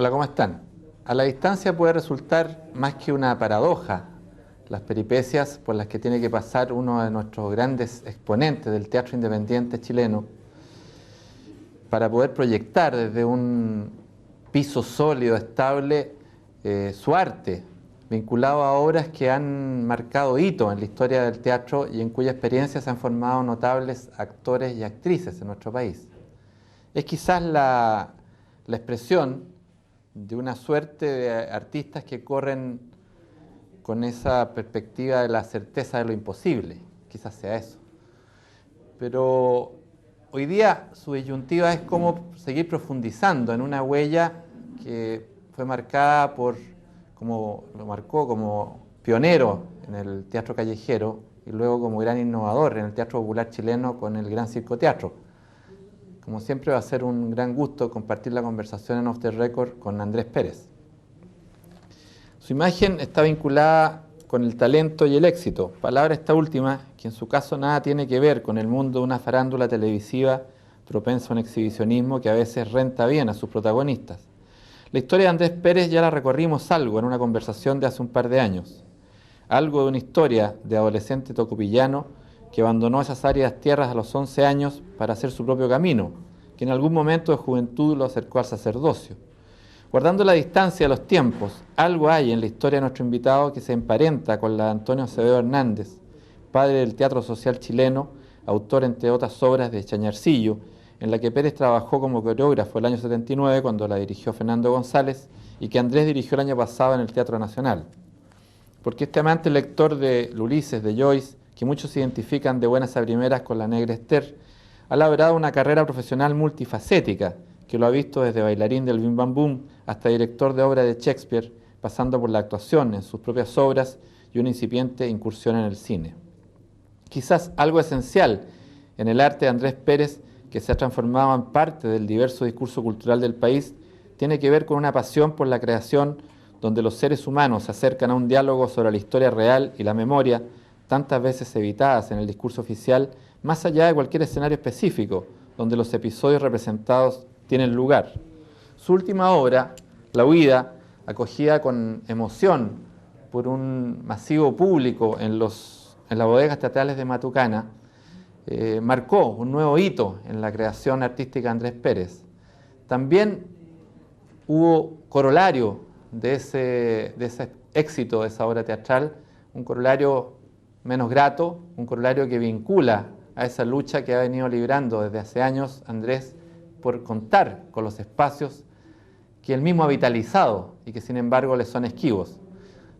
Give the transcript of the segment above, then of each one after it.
Hola, ¿cómo están? A la distancia puede resultar más que una paradoja las peripecias por las que tiene que pasar uno de nuestros grandes exponentes del teatro independiente chileno para poder proyectar desde un piso sólido, estable, su arte, vinculado a obras que han marcado hito en la historia del teatro y en cuya experiencia se han formado notables actores y actrices en nuestro país. Es quizás la expresión de una suerte de artistas que corren con esa perspectiva de la certeza de lo imposible, quizás sea eso. Pero hoy día su disyuntiva es cómo seguir profundizando en una huella que fue marcada por, como lo marcó como pionero en el teatro callejero y luego como gran innovador en el teatro popular chileno con el Gran Circo Teatro. Como siempre va a ser un gran gusto compartir la conversación en Off the Record con Andrés Pérez. Su imagen está vinculada con el talento y el éxito, palabra esta última que en su caso nada tiene que ver con el mundo de una farándula televisiva propensa a un exhibicionismo que a veces renta bien a sus protagonistas. La historia de Andrés Pérez ya la recorrimos algo en una conversación de hace un par de años. Algo de una historia de adolescente tocopillano que abandonó esas áridas tierras a los 11 años para hacer su propio camino, que en algún momento de juventud lo acercó al sacerdocio. Guardando la distancia de los tiempos, algo hay en la historia de nuestro invitado que se emparenta con la de Antonio Acevedo Hernández, padre del teatro social chileno, autor entre otras obras de Chañarcillo, en la que Pérez trabajó como coreógrafo el año 79 cuando la dirigió Fernando González y que Andrés dirigió el año pasado en el Teatro Nacional. Porque este amante lector de Ulises, de Joyce, que muchos se identifican de buenas a primeras con la Negra Esther, ha labrado una carrera profesional multifacética que lo ha visto desde bailarín del Bim Bam Boom hasta director de obra de Shakespeare, pasando por la actuación en sus propias obras y una incipiente incursión en el cine. Quizás algo esencial en el arte de Andrés Pérez, que se ha transformado en parte del diverso discurso cultural del país, tiene que ver con una pasión por la creación donde los seres humanos se acercan a un diálogo sobre la historia real y la memoria, tantas veces evitadas en el discurso oficial, más allá de cualquier escenario específico, donde los episodios representados tienen lugar. Su última obra, La Huida, acogida con emoción por un masivo público en las bodegas teatrales de Matucana, marcó un nuevo hito en la creación artística de Andrés Pérez. También hubo corolario de ese éxito de esa obra teatral, un corolario menos grato, un corolario que vincula a esa lucha que ha venido librando desde hace años Andrés por contar con los espacios que él mismo ha vitalizado y que sin embargo le son esquivos.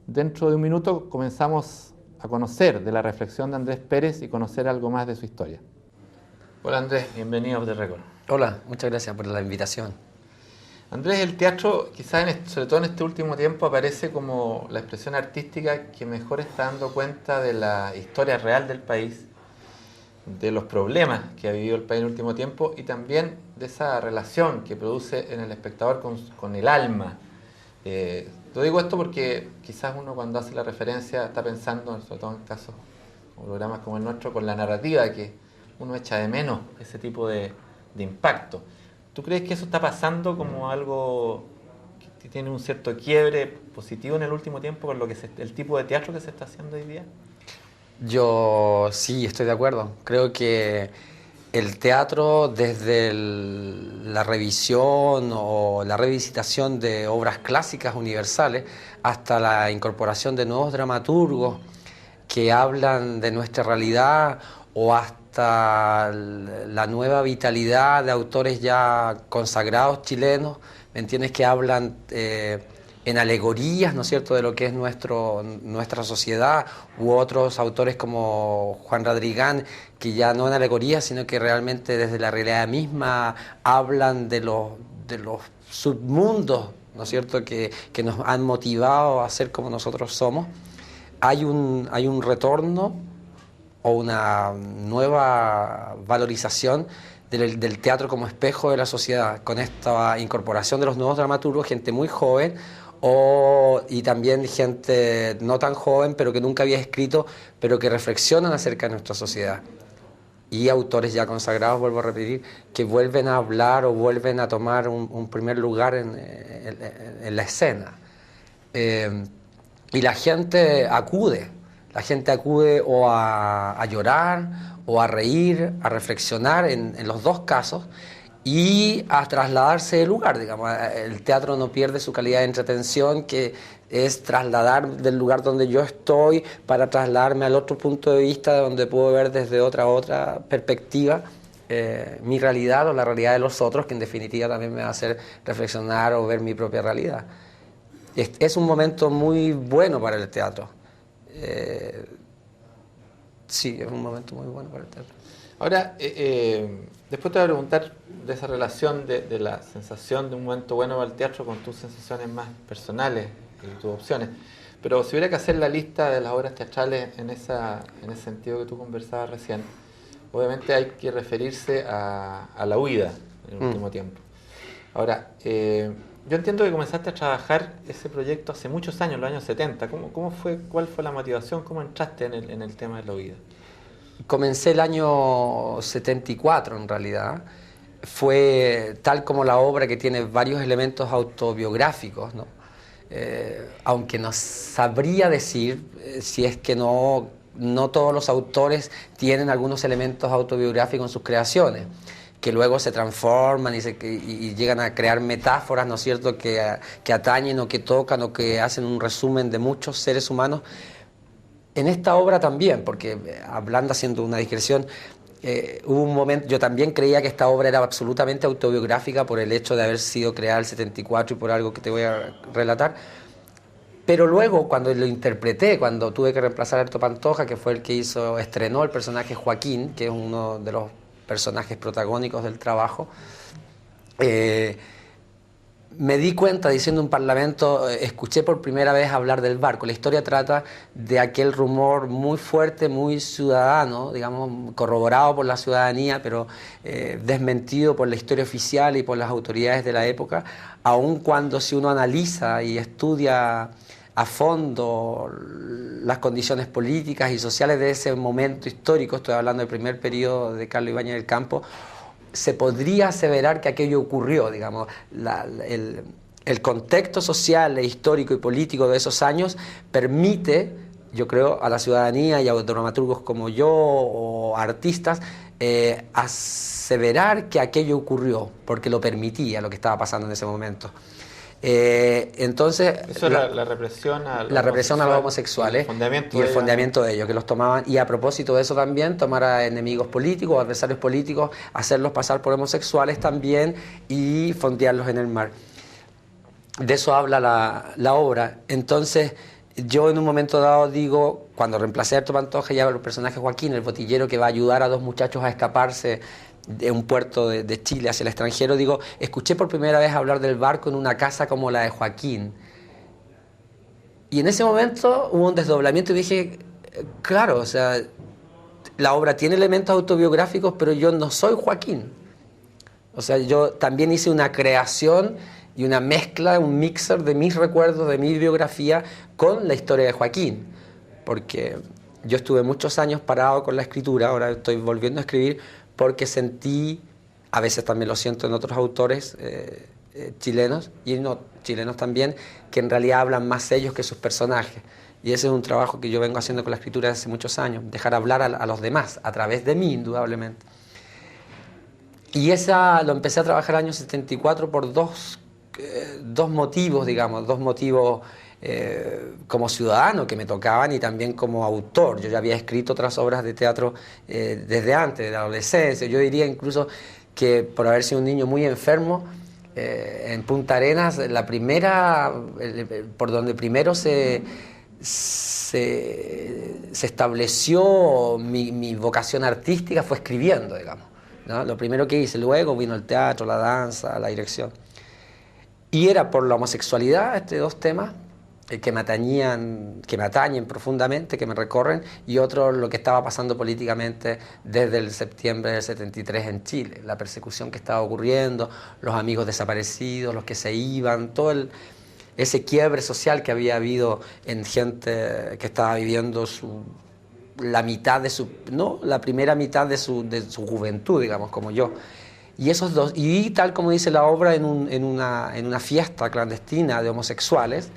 Dentro de un minuto comenzamos a conocer de la reflexión de Andrés Pérez y conocer algo más de su historia. Hola Andrés, bienvenido a Off the Record. Hola, muchas gracias por la invitación. Andrés, el teatro, quizás sobre todo en este último tiempo, aparece como la expresión artística que mejor está dando cuenta de la historia real del país, de los problemas que ha vivido el país en el último tiempo y también de esa relación que produce en el espectador con el alma. Lo digo esto porque quizás uno cuando hace la referencia está pensando, sobre todo en casos o programas como el nuestro, con la narrativa que uno echa de menos ese tipo de impacto. ¿Tú crees que eso está pasando como algo que tiene un cierto quiebre positivo en el último tiempo con el tipo de teatro que se está haciendo hoy día? Yo sí, estoy de acuerdo. Creo que el teatro, desde la revisión o la revisitación de obras clásicas universales hasta la incorporación de nuevos dramaturgos que hablan de nuestra realidad o hasta la nueva vitalidad de autores ya consagrados chilenos, ¿me entiendes?, que hablan en alegorías, ¿no es cierto?, de lo que es nuestra sociedad, u otros autores como Juan Radrigán, que ya no en alegorías, sino que realmente desde la realidad misma hablan de los submundos, ¿no es cierto?, que nos han motivado a ser como nosotros somos. Hay un retorno o una nueva valorización del teatro como espejo de la sociedad, con esta incorporación de los nuevos dramaturgos, gente muy joven y también gente no tan joven, pero que nunca había escrito, pero que reflexionan acerca de nuestra sociedad. y autores ya consagrados, vuelvo a repetir, que vuelven a hablar o vuelven a tomar un primer lugar en la escena. Y la gente acude o a llorar, o a reír, a reflexionar en los dos casos, y a trasladarse del lugar, digamos. El teatro no pierde su calidad de entretención, que es trasladar del lugar donde yo estoy para trasladarme al otro punto de vista, donde puedo ver desde otra perspectiva mi realidad o la realidad de los otros, que en definitiva también me va a hacer reflexionar o ver mi propia realidad. Es un momento muy bueno para el teatro. Sí, es un momento muy bueno para el teatro. Ahora, después te voy a preguntar de esa relación de la sensación de un momento bueno para el teatro con tus sensaciones más personales y tus opciones. Pero si hubiera que hacer la lista de las obras teatrales en ese sentido que tú conversabas recién, obviamente hay que referirse a La Huida en el último tiempo. Ahora, yo entiendo que comenzaste a trabajar ese proyecto hace muchos años, en los años 70. ¿Cuál fue la motivación? ¿Cómo entraste en el tema de La Huida? Comencé el año 74 en realidad. Fue tal como la obra, que tiene varios elementos autobiográficos, ¿no? Aunque no sabría decir si es que no todos los autores tienen algunos elementos autobiográficos en sus creaciones, que luego se transforman y llegan a crear metáforas, ¿no es cierto?, que atañen o que tocan o que hacen un resumen de muchos seres humanos. En esta obra también, porque haciendo una digresión, hubo un momento, yo también creía que esta obra era absolutamente autobiográfica por el hecho de haber sido creada en el 74 y por algo que te voy a relatar. Pero luego, cuando lo interpreté, cuando tuve que reemplazar a Alberto Pantoja, que fue el que estrenó el personaje Joaquín, que es uno de los personajes protagónicos del trabajo, me di cuenta, diciendo un parlamento, escuché por primera vez hablar del barco. La historia trata de aquel rumor muy fuerte, muy ciudadano, digamos, corroborado por la ciudadanía, pero desmentido por la historia oficial y por las autoridades de la época, aun cuando, si uno analiza y estudia a fondo las condiciones políticas y sociales de ese momento histórico, estoy hablando del primer periodo de Carlos Ibáñez del Campo, se podría aseverar que aquello ocurrió, digamos. El contexto social, histórico y político de esos años permite, yo creo, a la ciudadanía y a dramaturgos como yo o artistas, aseverar que aquello ocurrió, porque lo permitía lo que estaba pasando en ese momento. Entonces, eso era la represión a los homosexuales y el fondeamiento de ellos, que los tomaban, y a propósito de eso también, tomar a enemigos políticos, adversarios políticos, hacerlos pasar por homosexuales también y fondearlos en el mar. De eso habla la obra. Entonces, yo en un momento dado digo, cuando reemplacé a Alberto Pantoja, ya el personaje Joaquín, el botillero que va a ayudar a dos muchachos a escaparse de un puerto de Chile hacia el extranjero, digo, escuché por primera vez hablar del barco en una casa como la de Joaquín. Y en ese momento hubo un desdoblamiento y dije, claro, o sea, la obra tiene elementos autobiográficos, pero yo no soy Joaquín. O sea, yo también hice una creación y una mezcla, un mixer de mis recuerdos, de mi biografía, con la historia de Joaquín. Porque yo estuve muchos años parado con la escritura, ahora estoy volviendo a escribir, porque sentí, a veces también lo siento en otros autores chilenos, y no chilenos también, que en realidad hablan más ellos que sus personajes. Y ese es un trabajo que yo vengo haciendo con la escritura desde hace muchos años, dejar hablar a los demás, a través de mí, indudablemente. Y lo empecé a trabajar en el año 74 por dos motivos, digamos, dos motivos como ciudadano que me tocaban y también como autor. Yo ya había escrito otras obras de teatro desde antes, de la adolescencia. Yo diría incluso que por haber sido un niño muy enfermo, en Punta Arenas, por donde primero se estableció mi vocación artística fue escribiendo, digamos, ¿no? Lo primero que hice, luego vino el teatro, la danza, la dirección. Y era por la homosexualidad, dos temas que me atañen profundamente, que me recorren, y otro, lo que estaba pasando políticamente desde el septiembre del 73 en Chile, la persecución que estaba ocurriendo, los amigos desaparecidos, los que se iban, todo ese quiebre social que había habido en gente que estaba viviendo la mitad de su, no, la primera mitad de su juventud, digamos, como yo. Y esos dos, y tal como dice la obra, en una fiesta clandestina de homosexuales,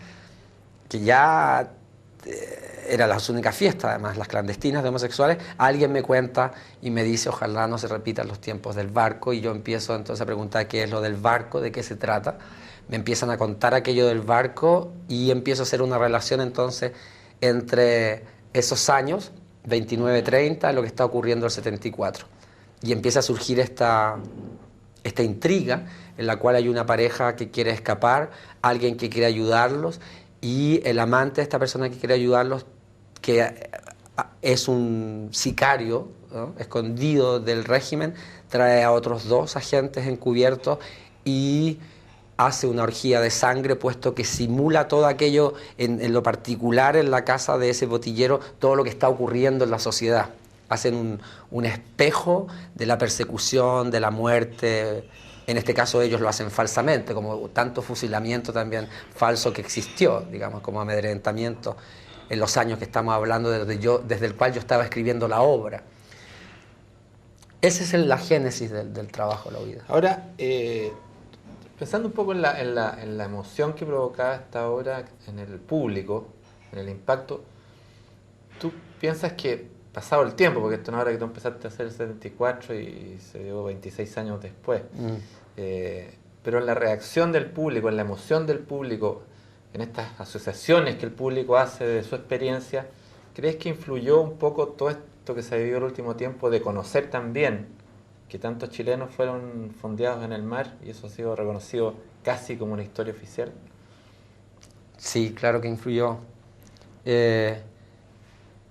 que ya eran las únicas fiestas, además, las clandestinas de homosexuales, alguien me cuenta y me dice, ojalá no se repitan los tiempos del barco, y yo empiezo entonces a preguntar qué es lo del barco, de qué se trata. Me empiezan a contar aquello del barco y empiezo a hacer una relación entonces entre esos años, 29-30, lo que está ocurriendo en el 74. Y empieza a surgir esta intriga en la cual hay una pareja que quiere escapar, alguien que quiere ayudarlos, y el amante de esta persona que quiere ayudarlos, que es un sicario, ¿no?, escondido del régimen, trae a otros dos agentes encubiertos y hace una orgía de sangre, puesto que simula todo aquello, en lo particular en la casa de ese botillero, todo lo que está ocurriendo en la sociedad. Hacen un espejo de la persecución, de la muerte. En este caso ellos lo hacen falsamente, como tanto fusilamiento también falso que existió, digamos, como amedrentamiento en los años que estamos hablando, desde el cual yo estaba escribiendo la obra. Esa es la génesis del trabajo, La Huida. Ahora, pensando un poco en la emoción que provocaba esta obra en el público, en el impacto, ¿tú piensas que, pasado el tiempo, porque esto es una obra que tú empezaste a hacer en el 74 y se dio 26 años después, pero en la reacción del público, en la emoción del público, en estas asociaciones que el público hace de su experiencia, ¿crees que influyó un poco todo esto que se vivió el último tiempo de conocer también que tantos chilenos fueron fondeados en el mar y eso ha sido reconocido casi como una historia oficial? Sí, claro que influyó.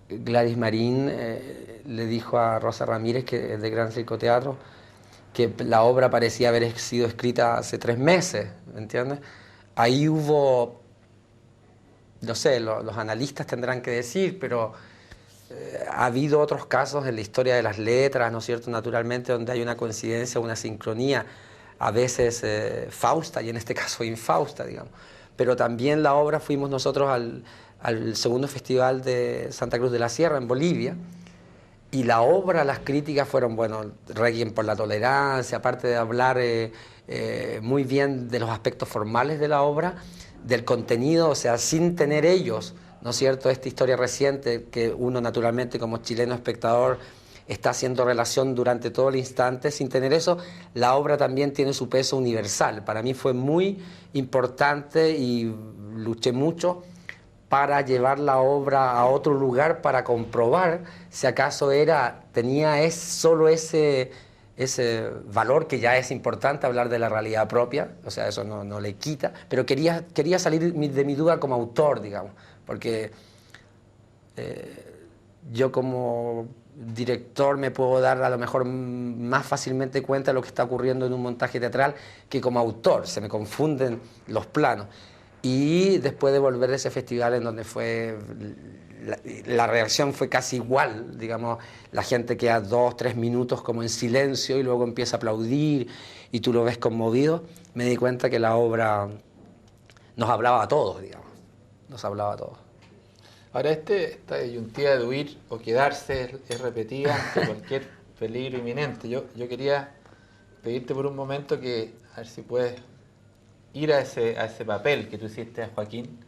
Gladys Marín le dijo a Rosa Ramírez, que es de Gran Circo Teatro, que la obra parecía haber sido escrita hace 3 meses, ¿me entiendes? Ahí hubo, no sé, los analistas tendrán que decir, pero ha habido otros casos en la historia de las letras, ¿no es cierto?, naturalmente, donde hay una coincidencia, una sincronía, a veces fausta y en este caso infausta, digamos. Pero también la obra, fuimos nosotros al segundo festival de Santa Cruz de la Sierra en Bolivia, y la obra, las críticas fueron, bueno, Requiem por la tolerancia, aparte de hablar muy bien de los aspectos formales de la obra, del contenido, o sea, sin tener ellos, ¿no es cierto?, esta historia reciente que uno naturalmente como chileno espectador está haciendo relación durante todo el instante. Sin tener eso, la obra también tiene su peso universal. Para mí fue muy importante y luché mucho para llevar la obra a otro lugar, para comprobar si acaso tenía solo ese valor, que ya es importante hablar de la realidad propia, o sea, eso no le quita, pero quería salir de mi duda como autor, digamos, porque yo como director me puedo dar a lo mejor más fácilmente cuenta de lo que está ocurriendo en un montaje teatral que como autor, se me confunden los planos. Y después de volver de ese festival en donde la reacción fue casi igual, digamos, la gente queda 2-3 minutos como en silencio y luego empieza a aplaudir y tú lo ves conmovido, me di cuenta que la obra nos hablaba a todos, digamos, nos hablaba a todos. Ahora, esta disyuntiva de huir o quedarse es repetida ante cualquier peligro inminente. Yo quería pedirte por un momento que, a ver si puedes ir a ese papel que tú hiciste a Joaquín,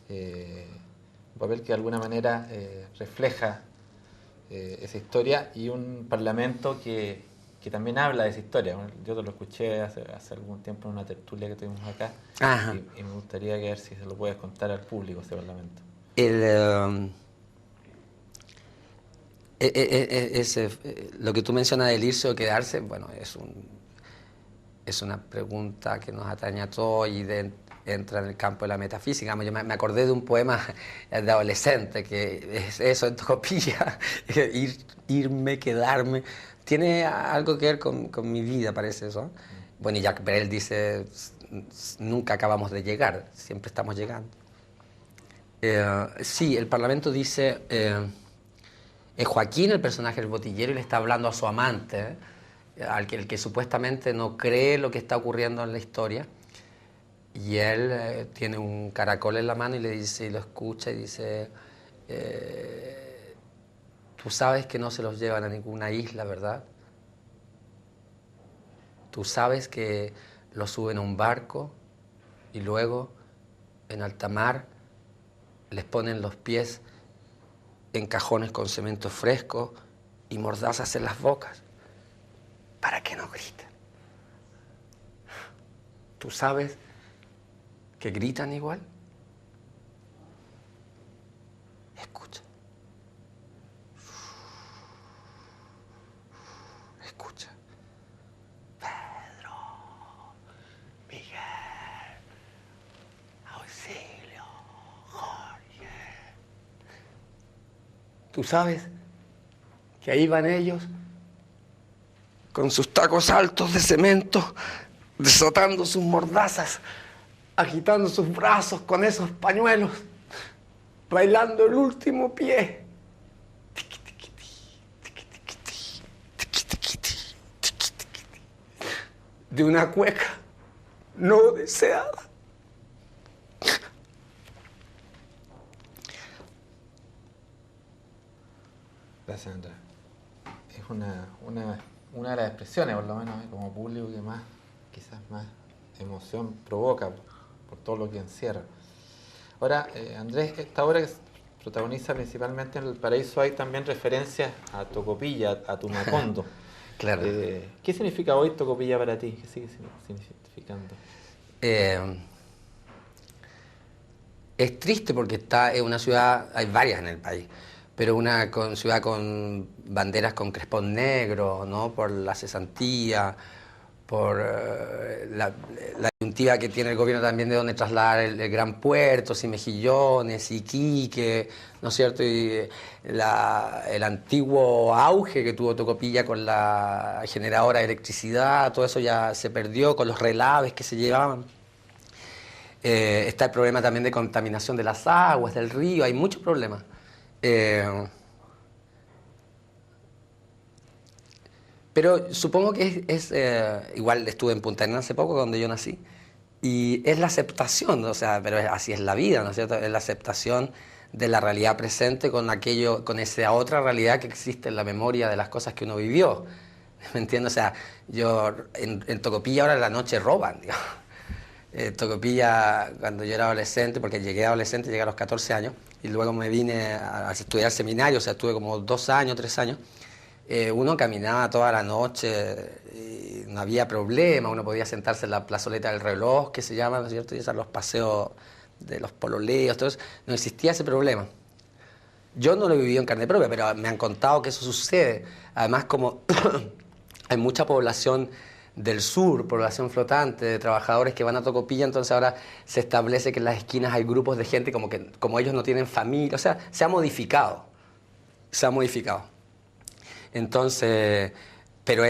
un papel que de alguna manera refleja esa historia, y un parlamento que también habla de esa historia. Yo te lo escuché hace algún tiempo en una tertulia que tuvimos acá, y me gustaría que a ver si se lo puedes contar al público, ese parlamento. Lo que tú mencionas del irse o quedarse, bueno, es una pregunta que nos atañe a todos y entra en el campo de la metafísica. Yo me acordé de un poema de adolescente que es eso, entropía, irme, quedarme. Tiene algo que ver con mi vida, parece eso. Bueno, y Jacques Brel dice, nunca acabamos de llegar, siempre estamos llegando. Sí, el Parlamento dice, es Joaquín el personaje del botillero y le está hablando a su amante, el que supuestamente no cree lo que está ocurriendo en la historia, y él tiene un caracol en la mano y le dice, y lo escucha y dice, Tú sabes que no se los llevan a ninguna isla, ¿verdad? Tú sabes que los suben a un barco y luego en alta mar les ponen los pies en cajones con cemento fresco y mordazas en las bocas para que no griten. ¿Tú sabes que gritan igual? Escucha. Escucha. Pedro, Miguel, Auxilio, Jorge. ¿Tú sabes que ahí van ellos con sus tacos altos de cemento, desatando sus mordazas, agitando sus brazos con esos pañuelos, bailando el último pie? De una cueca no deseada. Gracias, Andrés. Es una de las expresiones, por lo menos, como público, que más, quizás más emoción provoca por todo lo que encierra. Ahora, Andrés, esta obra que se protagoniza principalmente en El Paraíso, hay también referencias a Tocopilla, a Tumacondo. Claro. ¿Qué significa hoy Tocopilla para ti? ¿Qué sigue significando? Es triste porque es una ciudad, hay varias en el país, pero una ciudad con banderas con crespón negro, ¿no? Por la cesantía, por la disyuntiva que tiene el gobierno también de dónde trasladar el gran puerto, si Mejillones, Iquique, ¿no es cierto? Y el antiguo auge que tuvo Tocopilla con la generadora de electricidad, todo eso ya se perdió con los relaves que se llevaban. Está el problema también de contaminación de las aguas, del río, hay muchos problemas. Pero supongo que igual estuve en Punta Arenas hace poco, donde yo nací, y es la aceptación, o sea, pero así es la vida, ¿no es cierto? Es la aceptación de la realidad presente con con esa otra realidad que existe en la memoria de las cosas que uno vivió. ¿Me entiendes? O sea, yo en Tocopilla ahora en la noche roban, digamos. Tocopilla, cuando yo era adolescente, porque llegué a los 14 años, y luego me vine a estudiar seminario, o sea, estuve como 2 años, 3 años. Uno caminaba toda la noche y no había problema, uno podía sentarse en la plazoleta del reloj, que se llama, ¿no es cierto? Y hacer los paseos de los pololeos, todo eso. No existía ese problema. Yo no lo he vivido en carne propia, pero me han contado que eso sucede. Además, como hay mucha población del sur, población flotante, de trabajadores que van a Tocopilla, entonces ahora se establece que en las esquinas hay grupos de gente como ellos no tienen familia, o sea, se ha modificado. Entonces, pero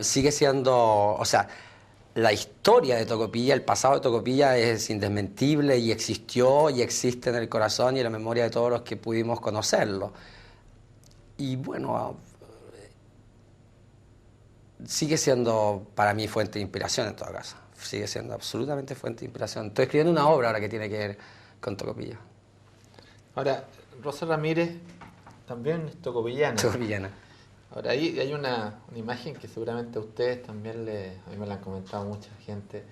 sigue siendo, o sea, la historia de Tocopilla, el pasado de Tocopilla es indesmentible y existió y existe en el corazón y en la memoria de todos los que pudimos conocerlo. Y bueno, sigue siendo para mí fuente de inspiración en todo caso. Sigue siendo absolutamente fuente de inspiración. Estoy escribiendo una obra ahora que tiene que ver con Tocopilla. Ahora, Rosa Ramírez también es tocopillana. Tocopillana. Ahora, ahí hay una imagen que seguramente a ustedes también a mí me la han comentado mucha gente,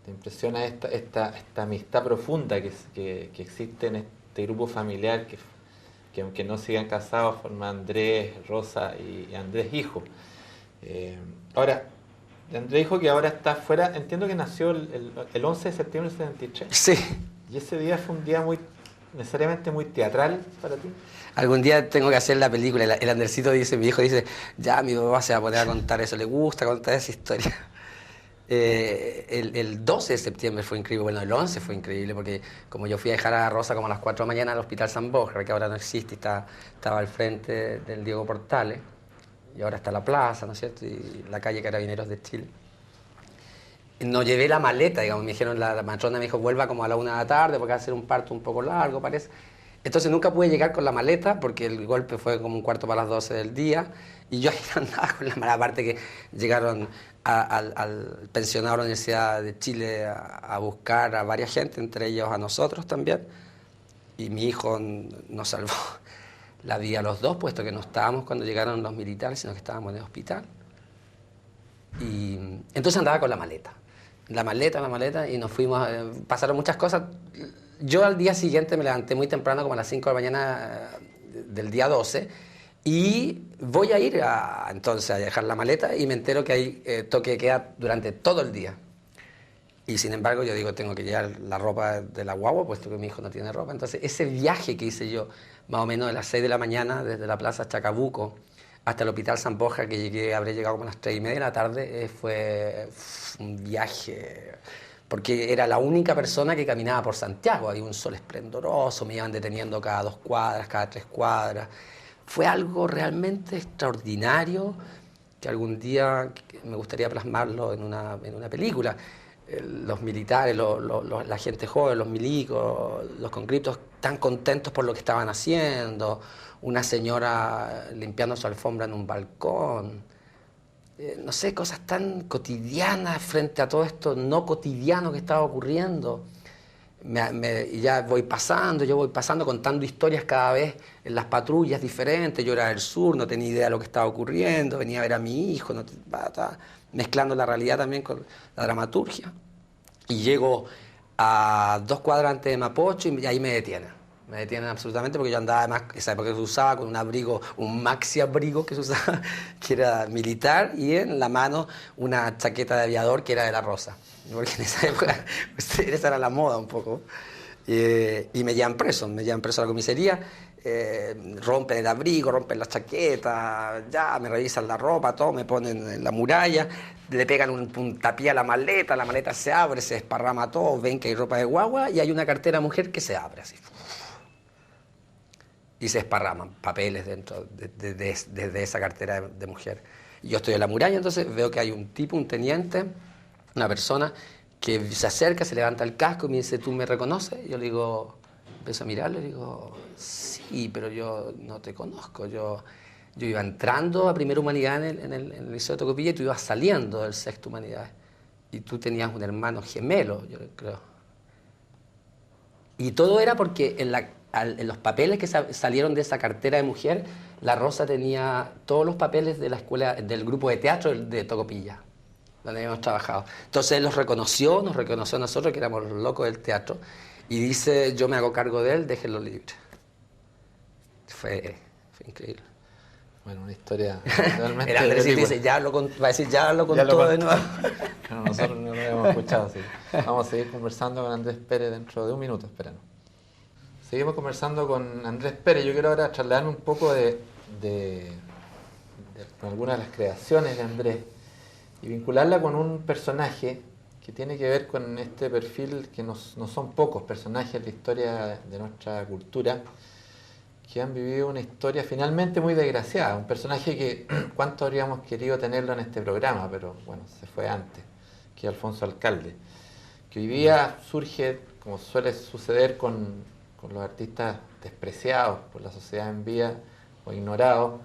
te impresiona esta amistad profunda que existe en este grupo familiar que aunque no sigan casados forma Andrés, Rosa y Andrés hijo. Ahora, Andrés hijo que ahora está fuera, entiendo que nació el 11 de septiembre del 73. Sí. ¿Y ese día fue un día necesariamente muy teatral para ti? Algún día tengo que hacer la película. El Andercito dice, mi hijo dice, ya mi papá se va a poner a contar eso, le gusta contar esa historia. El 12 de septiembre fue increíble, bueno, el 11 fue increíble, porque como yo fui a dejar a Rosa como a las 4 de la mañana al Hospital San Borja, que ahora no existe, estaba al frente del Diego Portales, y ahora está la plaza, ¿no es cierto?, y la calle Carabineros de Chile. No llevé la maleta, digamos, me dijeron, la matrona me dijo, vuelva como a la 1 de la tarde, porque va a ser un parto un poco largo, parece. Entonces nunca pude llegar con la maleta porque el golpe fue como un cuarto para las 12 del día y yo ahí andaba con la maleta, aparte que llegaron al pensionado de la Universidad de Chile a buscar a varias gente, entre ellos a nosotros también, y mi hijo nos salvó la vi a los dos, puesto que no estábamos cuando llegaron los militares, sino que estábamos en el hospital. Y entonces andaba con la maleta, y nos fuimos, pasaron muchas cosas. Yo al día siguiente me levanté muy temprano, como a las 5 de la mañana del día 12, y voy a ir entonces a dejar la maleta y me entero que hay toque de queda durante todo el día. Y sin embargo yo digo, tengo que llevar la ropa de la guagua, puesto que mi hijo no tiene ropa. Entonces ese viaje que hice yo, más o menos de las 6 de la mañana, desde la Plaza Chacabuco hasta el Hospital San Borja, que habré llegado como a las 3:30 de la tarde, fue un viaje, porque era la única persona que caminaba por Santiago. Había un sol esplendoroso, me iban deteniendo cada 2 cuadras, cada 3 cuadras. Fue algo realmente extraordinario que algún día me gustaría plasmarlo en una película. Los militares, la gente joven, los milicos, los conscriptos tan contentos por lo que estaban haciendo, una señora limpiando su alfombra en un balcón, no sé, cosas tan cotidianas frente a todo esto no cotidiano que estaba ocurriendo. Y ya yo voy pasando contando historias cada vez en las patrullas diferentes. Yo era del sur, no tenía idea de lo que estaba ocurriendo, venía a ver a mi hijo, mezclando la realidad también con la dramaturgia. Y llego a 2 cuadras antes de Mapocho y ahí me detienen. Me detienen absolutamente porque yo andaba, además, esa época que se usaba con un abrigo, un maxi abrigo que se usaba, que era militar, y en la mano una chaqueta de aviador que era de la Rosa. Porque en esa época esa era la moda un poco. Y me llevan preso a la comisaría, rompen el abrigo, rompen la chaqueta, ya me revisan la ropa, todo, me ponen en la muralla, le pegan un puntapié a la maleta se abre, se desparrama todo, ven que hay ropa de guagua y hay una cartera mujer que se abre así. Y se esparraman papeles dentro de esa cartera de mujer. Y yo estoy en la muralla, entonces veo que hay un tipo, un teniente, una persona que se acerca, se levanta el casco y me dice, ¿tú me reconoces? Y yo le digo, empiezo a mirarlo y le digo, sí, pero yo no te conozco. Yo iba entrando a Primera Humanidad en el Liceo de Tocopilla y tú ibas saliendo del Sexto Humanidad. Y tú tenías un hermano gemelo, yo creo. Y todo era porque en los papeles que salieron de esa cartera de mujer, la Rosa tenía todos los papeles de la escuela, del grupo de teatro de Tocopilla, donde habíamos trabajado. Entonces él nos reconoció a nosotros, que éramos los locos del teatro, y dice, yo me hago cargo de él, déjenlo libre. Fue increíble. Bueno, una historia realmente... El Andrés dice, ya lo contó de nuevo. Pero nosotros no lo habíamos escuchado, sí. Vamos a seguir conversando con Andrés Pérez dentro de un minuto, espéranos. Seguimos conversando con Andrés Pérez. Yo quiero ahora trasladarme un poco de algunas de las creaciones de Andrés y vincularla con un personaje que tiene que ver con este perfil que no son pocos personajes en la historia de nuestra cultura que han vivido una historia finalmente muy desgraciada. Un personaje que cuánto habríamos querido tenerlo en este programa, pero bueno, se fue antes, que es Alfonso Alcalde, que hoy día surge, como suele suceder con los artistas despreciados por la sociedad en vida o ignorados,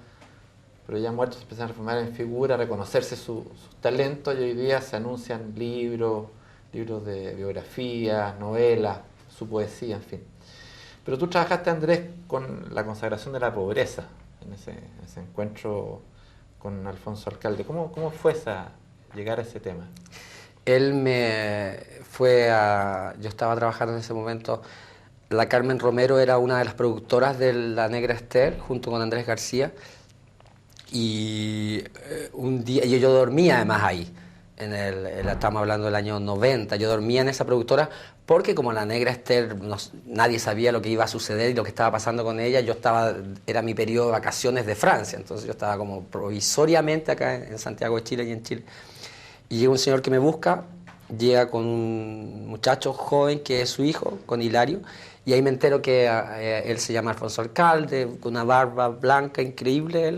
pero ya muertos se empiezan a transformar en figura, a reconocerse sus talentos, y hoy día se anuncian libros de biografía, novelas, su poesía, en fin. Pero tú trabajaste, Andrés, con la consagración de la pobreza, en ese encuentro con Alfonso Alcalde. ¿Cómo fue llegar a ese tema? Él yo estaba trabajando en ese momento, la Carmen Romero era una de las productoras de La Negra Esther, junto con Andrés García, y un día, yo dormía además ahí, estamos hablando del año 90, yo dormía en esa productora porque como La Negra Esther nadie sabía lo que iba a suceder y lo que estaba pasando con ella, era mi periodo de vacaciones de Francia, entonces yo estaba como provisoriamente acá en Santiago de Chile y en Chile. Y llega un señor que me busca, llega con un muchacho joven que es su hijo, con Hilario, y ahí me entero que él se llama Alfonso Alcalde, con una barba blanca increíble,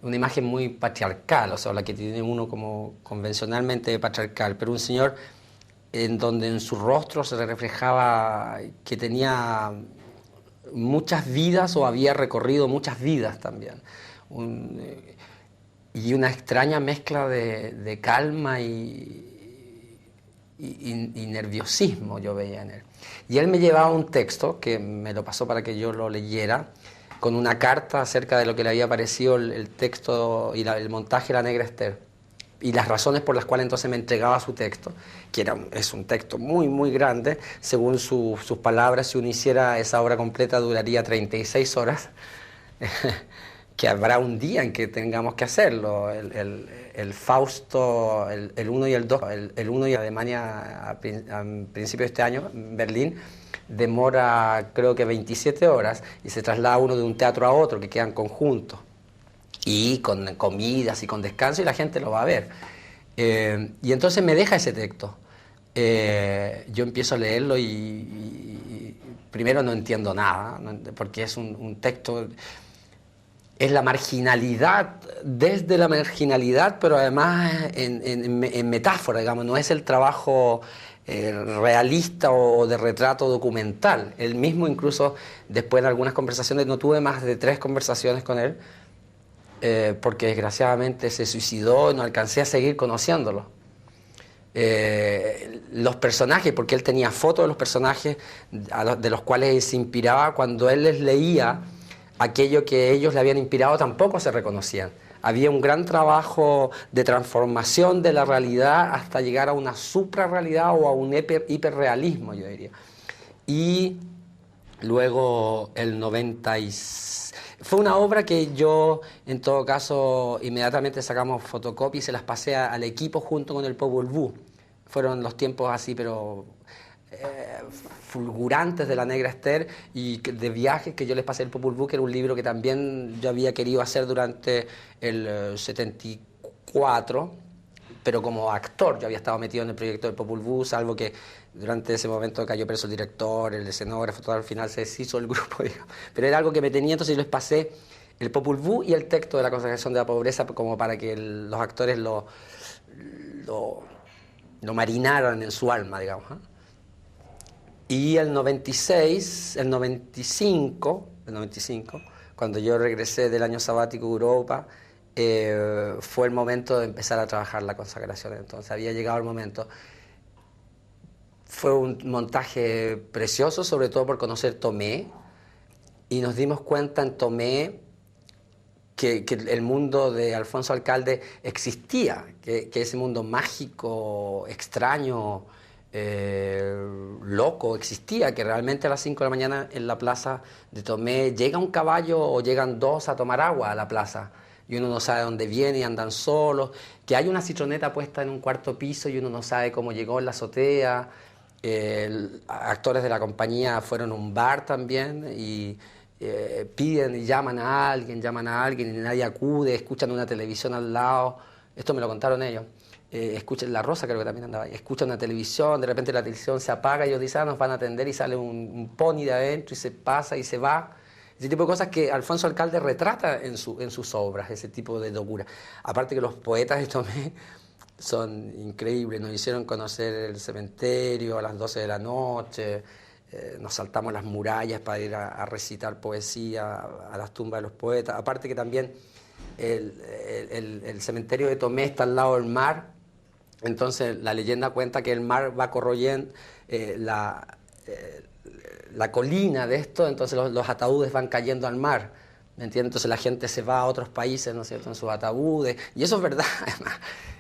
una imagen muy patriarcal, o sea, la que tiene uno como convencionalmente patriarcal, pero un señor en donde en su rostro se reflejaba que tenía muchas vidas o había recorrido muchas vidas también. Y una extraña mezcla de calma y nerviosismo yo veía en él. Y él me llevaba un texto que me lo pasó para que yo lo leyera, con una carta acerca de lo que le había parecido el texto y el montaje de La Negra Esther, y las razones por las cuales entonces me entregaba su texto, que es un texto muy, muy grande. Según sus palabras, si uno hiciera esa obra completa duraría 36 horas, que habrá un día en que tengamos que hacerlo. El Fausto, el 1 y el 2, el 1 y Alemania a principios de este año, en Berlín, demora creo que 27 horas y se traslada uno de un teatro a otro, que quedan conjuntos, y con comidas y con descanso, y la gente lo va a ver. Y entonces me deja ese texto. Yo empiezo a leerlo y primero no entiendo nada, porque es un texto... Es la marginalidad, desde la marginalidad, pero además en metáfora, digamos, no es el trabajo realista o de retrato documental. Él mismo, incluso después de algunas conversaciones, no tuve más de 3 conversaciones con él, porque desgraciadamente se suicidó y no alcancé a seguir conociéndolo. Los personajes, porque él tenía fotos de los personajes de los cuales él se inspiraba, cuando él les leía aquello que ellos le habían inspirado, tampoco se reconocían. Había un gran trabajo de transformación de la realidad hasta llegar a una suprarrealidad o a un hiperrealismo, yo diría. Y luego el 96... Fue una obra que yo, en todo caso, inmediatamente sacamos fotocopias y se las pasé al equipo junto con el Popol Vuh. Fueron los tiempos así, pero... fulgurantes de La Negra Esther, y de viajes que yo les pasé el Popol Vuh, que era un libro que también yo había querido hacer durante el 74, pero como actor. Yo había estado metido en el proyecto del Popol Vuh, salvo que durante ese momento cayó preso el director, el escenógrafo, todo al final se deshizo el grupo, digamos. Pero era algo que me tenía, entonces yo les pasé el Popol Vuh y el texto de La consagración de la pobreza, como para que los actores lo marinaran en su alma, digamos, ¿eh? Y el 96, el 95, cuando yo regresé del año sabático a Europa, fue el momento de empezar a trabajar la consagración. Entonces había llegado el momento. Fue un montaje precioso, sobre todo por conocer Tomé, y nos dimos cuenta en Tomé que el mundo de Alfonso Alcalde existía, que ese mundo mágico, extraño, loco existía, que realmente a las 5 de la mañana en la plaza de Tomé llega un caballo o llegan 2 a tomar agua a la plaza y uno no sabe dónde viene y andan solos, que hay una citroneta puesta en un 4º piso y uno no sabe cómo llegó en la azotea. Actores de la compañía fueron a un bar también y piden y llaman a alguien y nadie acude, escuchan una televisión al lado. Esto me lo contaron ellos. Escuchan La Rosa, creo que también andaba ahí, escuchan una televisión, de repente la televisión se apaga y ellos dicen, nos van a atender, y sale un pony de adentro y se pasa y se va. Ese tipo de cosas que Alfonso Alcalde retrata en sus obras, ese tipo de locura. Aparte que los poetas de Tomé son increíbles, nos hicieron conocer el cementerio a las 12 de la noche, nos saltamos las murallas para ir a recitar poesía a las tumbas de los poetas. Aparte que también el cementerio de Tomé está al lado del mar. Entonces la leyenda cuenta que el mar va corroyendo la colina de esto, entonces los ataúdes van cayendo al mar, ¿me entiendes? Entonces la gente se va a otros países, ¿no es cierto?, en sus ataúdes, y eso es verdad, además.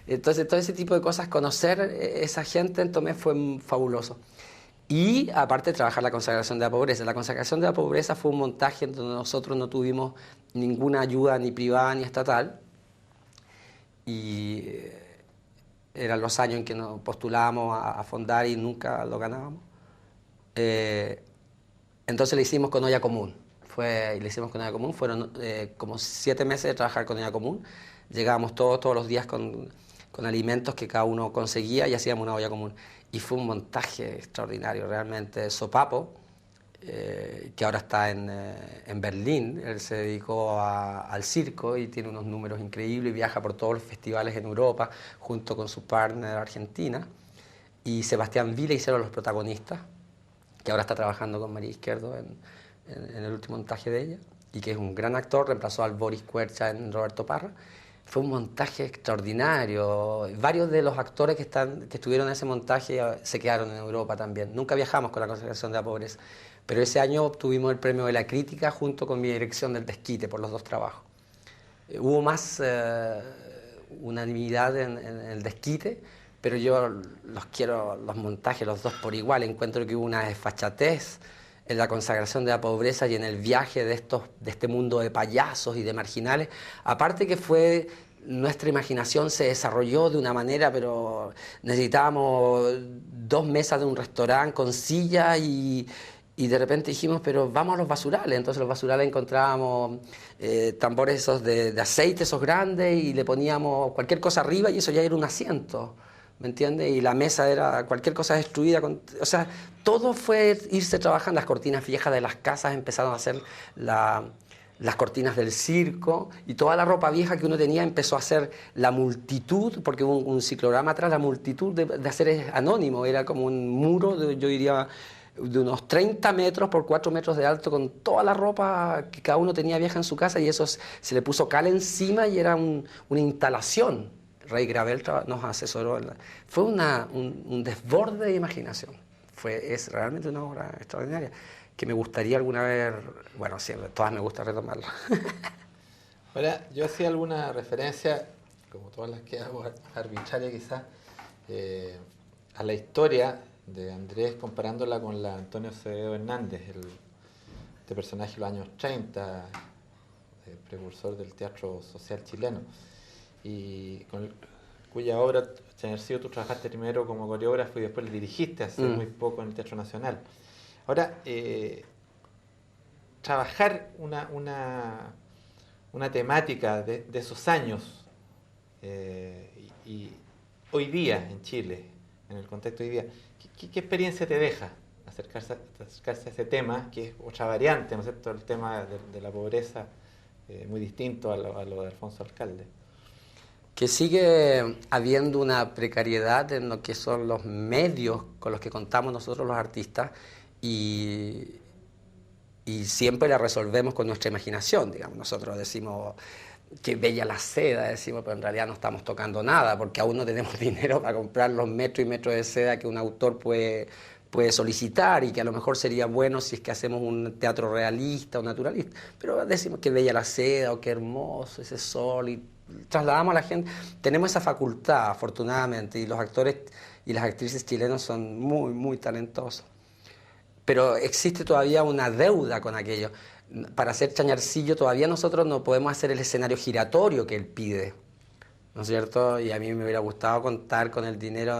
Entonces todo ese tipo de cosas, conocer esa gente en Tomé fue fabuloso. Y aparte trabajar la consagración de la pobreza. La consagración de la pobreza fue un montaje en donde nosotros no tuvimos ninguna ayuda ni privada ni estatal, y eran los años en que nos postulábamos a fondar y nunca lo ganábamos. Entonces le hicimos con olla común. Fueron como 7 meses de trabajar con olla común. Llegábamos todos los días con alimentos que cada uno conseguía y hacíamos una olla común. Y fue un montaje extraordinario, realmente. Sopapo, que ahora está en Berlín, él se dedicó al circo y tiene unos números increíbles, viaja por todos los festivales en Europa junto con su partner Argentina, y Sebastián Vila hicieron los protagonistas, que ahora está trabajando con María Izquierdo en el último montaje de ella, y que es un gran actor, reemplazó al Boris Kuercha en Roberto Parra. Fue un montaje extraordinario. Varios de los actores que estuvieron en ese montaje se quedaron en Europa también. Nunca viajamos con la consagración de la pobreza, Pero ese año obtuvimos el premio de la crítica junto con mi dirección del Desquite por los dos trabajos. Hubo más unanimidad en el Desquite, pero yo los quiero, los montajes, los dos por igual. Encuentro que hubo una desfachatez en la consagración de la pobreza y en el viaje de este mundo de payasos y de marginales. Aparte que nuestra imaginación se desarrolló de una manera, pero necesitábamos 2 mesas de un restaurante con sillas y de repente dijimos, pero vamos a los basurales. Entonces los basurales encontrábamos tambores esos de aceite, esos grandes, y le poníamos cualquier cosa arriba y eso ya era un asiento, ¿me entiendes? Y la mesa era cualquier cosa destruida. O sea, todo fue irse trabajando. Las cortinas viejas de las casas empezaron a hacer las cortinas del circo, y toda la ropa vieja que uno tenía empezó a hacer la multitud, porque hubo un ciclograma atrás, la multitud de hacer anónimo. Era como un muro, yo diría, de unos 30 metros por 4 metros de alto, con toda la ropa que cada uno tenía vieja en su casa, y eso se le puso cal encima y era una instalación. Rey Gravel nos asesoró. Fue un desborde de imaginación. Es realmente una obra extraordinaria que me gustaría alguna vez, bueno, siempre, todas me gusta retomarla. Ahora, yo hacía alguna referencia, como todas las que hago, arbitraria quizás, a la historia de Andrés, comparándola con la Antonio Acevedo Hernández, este personaje de los años 30, precursor del teatro social chileno, y cuya obra, Chañarcillo, tú trabajaste primero como coreógrafo y después le dirigiste hace muy poco en el Teatro Nacional. Ahora, trabajar una temática de esos años y hoy día en Chile, en el contexto de hoy día, ¿qué experiencia te deja acercarse a ese tema, que es otra variante, ¿no es cierto?, el tema de la pobreza, muy distinto a lo de Alfonso Alcalde? Que sigue habiendo una precariedad en lo que son los medios con los que contamos nosotros los artistas, y siempre la resolvemos con nuestra imaginación, digamos. Nosotros decimos que bella la seda, decimos, pero en realidad no estamos tocando nada, porque aún no tenemos dinero para comprar los metros y metros de seda que un autor puede solicitar, y que a lo mejor sería bueno si es que hacemos un teatro realista o naturalista. Pero decimos que bella la seda, o qué hermoso ese sol, y trasladamos a la gente. Tenemos esa facultad, afortunadamente, y los actores y las actrices chilenos son muy, muy talentosos. Pero existe todavía una deuda con aquello. Para hacer Chañarcillo todavía nosotros no podemos hacer el escenario giratorio que él pide, ¿no es cierto? Y a mí me hubiera gustado contar con el dinero,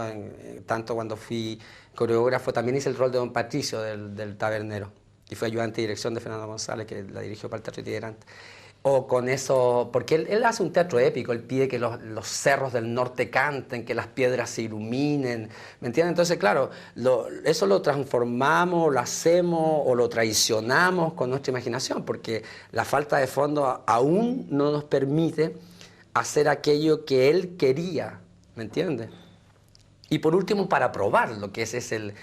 tanto cuando fui coreógrafo. También hice el rol de Don Patricio, del tabernero, y fue ayudante de dirección de Fernando González, que la dirigió para el Teatro Itinerante. O con eso, porque él hace un teatro épico, él pide que los cerros del norte canten, que las piedras se iluminen, ¿me entiendes? Entonces, claro, eso lo transformamos, lo hacemos o lo traicionamos con nuestra imaginación, porque la falta de fondo aún no nos permite hacer aquello que él quería, ¿me entiendes? Y por último, para probarlo, que ese es el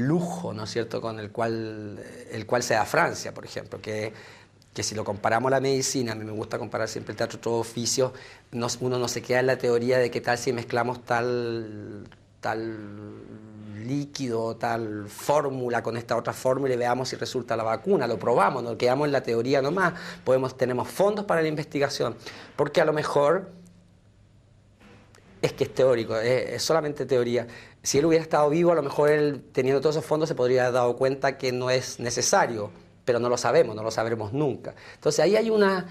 lujo, ¿no es cierto?, con el cual se da Francia, por ejemplo, que si lo comparamos a la medicina, a mí me gusta comparar siempre el teatro todo oficio, uno no se queda en la teoría de qué tal si mezclamos tal líquido, tal fórmula con esta otra fórmula y veamos si resulta la vacuna. Lo probamos, no quedamos en la teoría nomás. Tenemos fondos para la investigación, porque a lo mejor es que es teórico, es solamente teoría. Si él hubiera estado vivo, a lo mejor él, teniendo todos esos fondos, se podría haber dado cuenta que no es necesario, pero no lo sabemos, no lo sabremos nunca. Entonces ahí hay una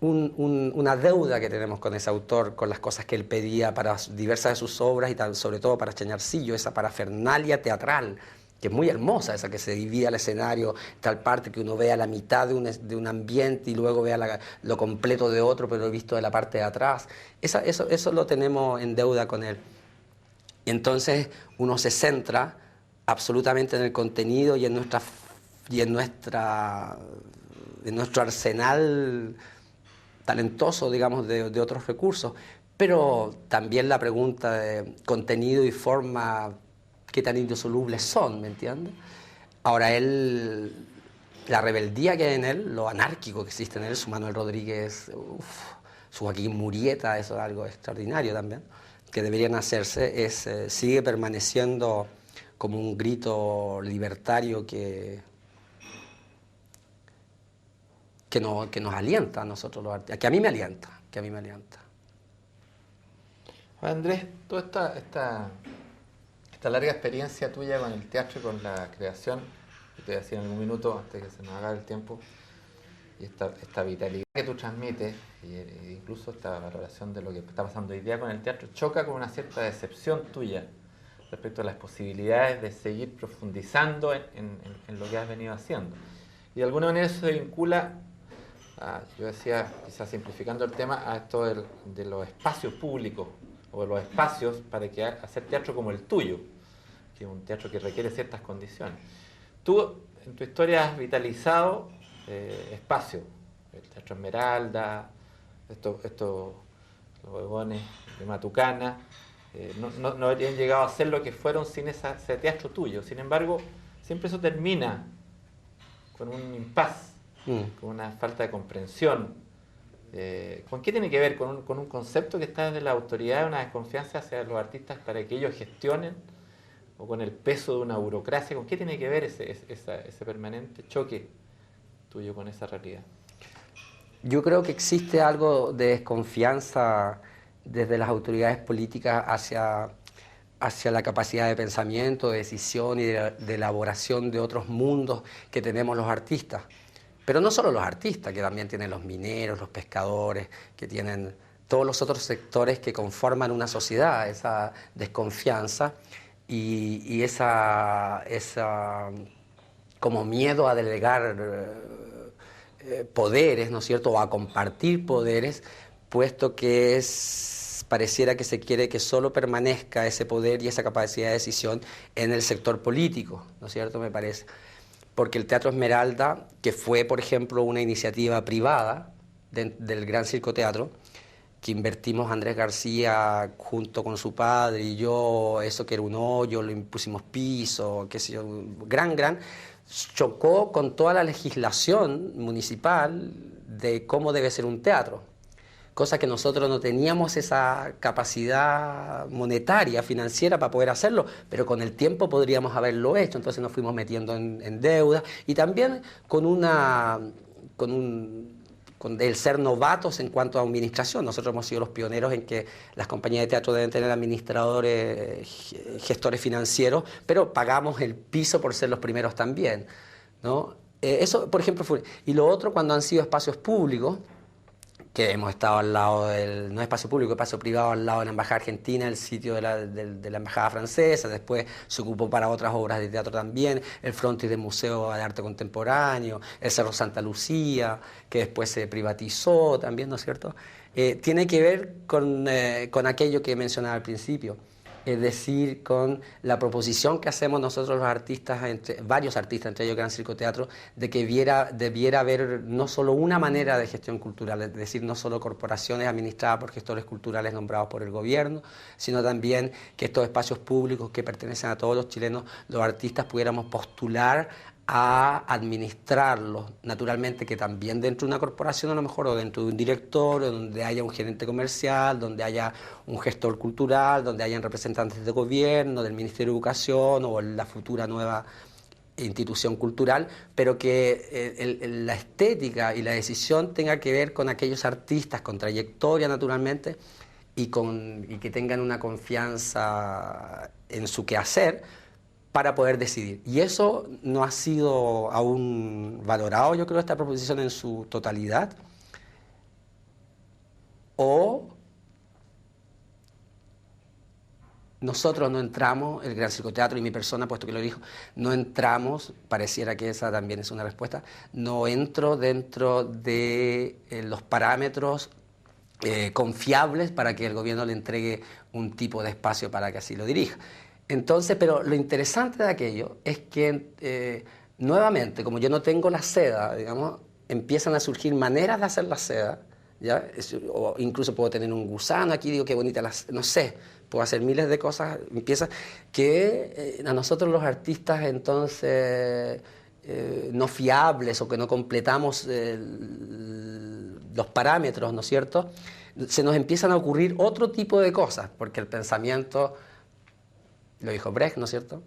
deuda que tenemos con ese autor, con las cosas que él pedía para diversas de sus obras, y sobre todo para Chañarcillo, esa parafernalia teatral, que es muy hermosa, esa que se divide el escenario, tal parte que uno vea la mitad de un ambiente y luego vea lo completo de otro, pero visto de la parte de atrás. Eso lo tenemos en deuda con él. Y entonces uno se centra absolutamente en el contenido y en nuestro arsenal talentoso, digamos, de otros recursos. Pero también la pregunta de contenido y forma, qué tan indisolubles son, ¿me entiendes? Ahora la rebeldía que hay en él, lo anárquico que existe en él, su Manuel Rodríguez, su Joaquín Murieta, eso es algo extraordinario también, que deberían hacerse, sigue permaneciendo como un grito libertario que que nos alienta a nosotros los artistas, que a mí me alienta, que a mí me alienta. Andrés, toda esta larga experiencia tuya con el teatro y con la creación, que te decía en algún minuto antes que se nos acabe el tiempo, y esta vitalidad que tú transmites, e incluso esta valoración de lo que está pasando hoy día con el teatro, choca con una cierta decepción tuya respecto a las posibilidades de seguir profundizando en lo que has venido haciendo. Y de alguna manera eso se vincula, yo decía, quizás simplificando el tema, a esto de los espacios públicos, o los espacios para hacer teatro como el tuyo, que es un teatro que requiere ciertas condiciones. Tú, en tu historia, has vitalizado espacios, el Teatro Esmeralda, los huevones de Matucana, no habrían llegado a ser lo que fueron sin ese teatro tuyo. Sin embargo, siempre eso termina con un impas, con una falta de comprensión. ¿Con qué tiene que ver? ¿Con un concepto que está desde la autoridad, una desconfianza hacia los artistas para que ellos gestionen? ¿O con el peso de una burocracia? ¿Con qué tiene que ver ese permanente choque tuyo con esa realidad? Yo creo que existe algo de desconfianza desde las autoridades políticas hacia la capacidad de pensamiento, de decisión y de elaboración de otros mundos que tenemos los artistas. Pero no solo los artistas, que también tienen los mineros, los pescadores, que tienen todos los otros sectores que conforman una sociedad, esa desconfianza y esa como miedo a delegar poderes, ¿no es cierto?, o a compartir poderes, puesto que pareciera que se quiere que solo permanezca ese poder y esa capacidad de decisión en el sector político, ¿no es cierto?, me parece. Porque el Teatro Esmeralda, que fue, por ejemplo, una iniciativa privada del Gran Circo Teatro, que invertimos Andrés García junto con su padre y yo, eso que era un hoyo, le pusimos piso, qué sé yo, chocó con toda la legislación municipal de cómo debe ser un teatro. Cosa que nosotros no teníamos esa capacidad monetaria, financiera para poder hacerlo, pero con el tiempo podríamos haberlo hecho, entonces nos fuimos metiendo en deuda y también con el ser novatos en cuanto a administración. Nosotros hemos sido los pioneros en que las compañías de teatro deben tener administradores, gestores financieros, pero pagamos el piso por ser los primeros también, ¿no? Eso, por ejemplo, fue. Y lo otro, cuando han sido espacios públicos, que hemos estado al lado no espacio público, espacio privado al lado de la Embajada Argentina, el sitio de la Embajada Francesa, después se ocupó para otras obras de teatro también, el frontis del Museo de Arte Contemporáneo, el Cerro Santa Lucía, que después se privatizó también, ¿no es cierto? Tiene que ver con aquello que mencionaba al principio, es decir, con la proposición que hacemos nosotros los artistas, varios artistas, entre ellos Gran Circo Teatro, de que debiera haber no solo una manera de gestión cultural, es decir, no solo corporaciones administradas por gestores culturales nombrados por el gobierno, sino también que estos espacios públicos que pertenecen a todos los chilenos, los artistas pudiéramos postular a administrarlos, naturalmente que también dentro de una corporación a lo mejor, o dentro de un directorio, donde haya un gerente comercial, donde haya un gestor cultural, donde hayan representantes de gobierno, del Ministerio de Educación o la futura nueva institución cultural, pero que la estética y la decisión tenga que ver con aquellos artistas con trayectoria naturalmente y que tengan una confianza en su quehacer, para poder decidir. Y eso no ha sido aún valorado, yo creo, esta proposición en su totalidad. O nosotros no entramos, el Gran Circo Teatro y mi persona, puesto que lo dijo, no entramos, pareciera que esa también es una respuesta, no entro dentro de los parámetros confiables para que el gobierno le entregue un tipo de espacio para que así lo dirija. Entonces, pero lo interesante de aquello es que, nuevamente, como yo no tengo la seda, digamos, empiezan a surgir maneras de hacer la seda, ¿ya? O incluso puedo tener un gusano aquí, digo, qué bonita la seda, no sé, puedo hacer miles de cosas, empieza que a nosotros los artistas, entonces, no fiables o que no completamos los parámetros, ¿no es cierto?, se nos empiezan a ocurrir otro tipo de cosas, porque el pensamiento... Lo dijo Brecht, ¿no es cierto?